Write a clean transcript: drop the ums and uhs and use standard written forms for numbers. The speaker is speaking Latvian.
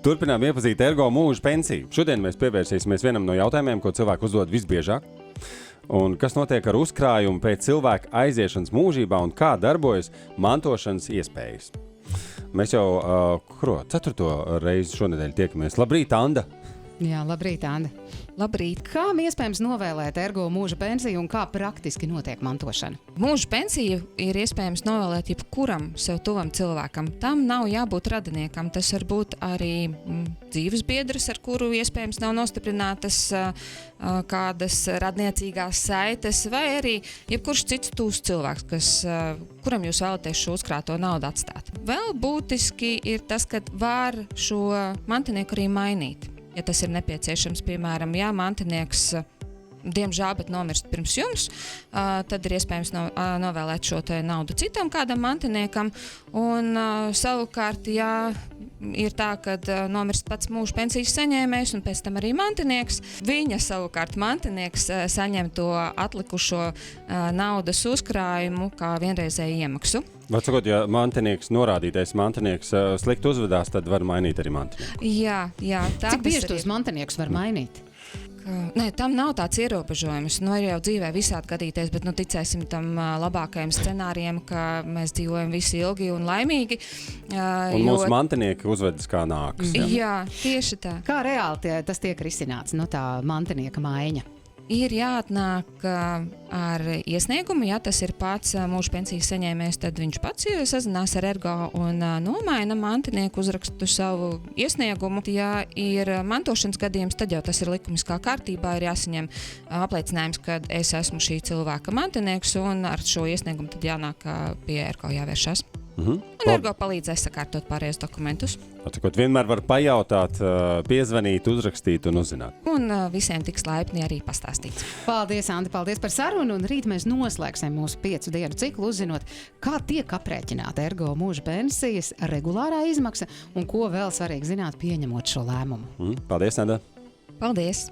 Turpinām iepazīt ergo mūža pensiju. Šodien mēs pievērsīsimies vienam no jautājumiem, ko cilvēki uzdod visbiežāk. Un kas notiek ar uzkrājumu pēc cilvēka aiziešanas mūžībā un kā darbojas mantošanas iespējas. Mēs jau 4. reizi šonedēļ tiekamies. Labrīt, Anda! Jā, labrīt, Anda. Labrīt. Kā iespējams novēlēt ergo mūža pensiju un kā praktiski notiek mantošana? Mūža pensiju ir iespējams novēlēt jebkuram sev tuvam cilvēkam. Tam nav jābūt radiniekam. Tas var būt arī dzīves biedrs, ar kuru iespējams nav nostiprinātas kādas radniecīgās saites, vai arī jebkurš cits tūs cilvēks, kuram jūs vēlaties šo uzkrāto naudu atstāt. Vēl būtiski ir tas, ka var šo mantinieku arī mainīt. Ja tas ir nepieciešams, piemēram, ja mantinieks, diemžēl, bet nomirst pirms jums, tad ir iespējams novēlēt šo naudu citam kādam mantiniekam. Un savukārt, ja ir tā, ka nomirst pats mūža pensijas saņēmējs un pēc tam arī mantinieks, viņa savukārt mantinieks saņem to atlikušo naudas uzkrājumu kā vienreizēju iemaksu. Vārdsakot, ja norādītais mantinieks slikti uzvedās, tad var mainīt arī mantinieku. Jā. Cik bieži tos mantiniekus var mainīt? Nē, tam nav tāds ierobežojums. Ir jau dzīvē visādi gadīties, bet ticēsim tam labākajam scenārijam, ka mēs dzīvojam visi ilgi un laimīgi. Un mūsu mantinieki uzvedas kā nākas. Jā, tieši tā. Kā reāli tas tiek risināts, tā mantinieka maiņa? Ir jāatnāk ar iesniegumu, ja tas ir pats mūža pensijas saņēmējs, tad viņš pats sazinās ar ergo un nomaina mantinieku, uzrakstu savu iesniegumu. Ja ir mantošanas gadījums, tad jau tas ir likumiskā kārtībā, ir jāsaņem apliecinājums, ka es esmu šī cilvēka mantinieks, un ar šo iesniegumu tad jānāk pie ergo jāvēršas. Un ergo palīdzēs sakārtot pārējos dokumentus. Atsakot, vienmēr var pajautāt, piezvanīt, uzrakstīt un uzzināt. Un visiem tiks laipni arī pastāstīts. Paldies, Andi, paldies par sarunu, un rīt mēs noslēgsim mūsu 5 dienu ciklu, uzzinot, kā tiek aprēķināta ergo mūža pensijas regulārā izmaksa un ko vēl svarīgi zināt, pieņemot šo lēmumu. Paldies, Anda! Paldies!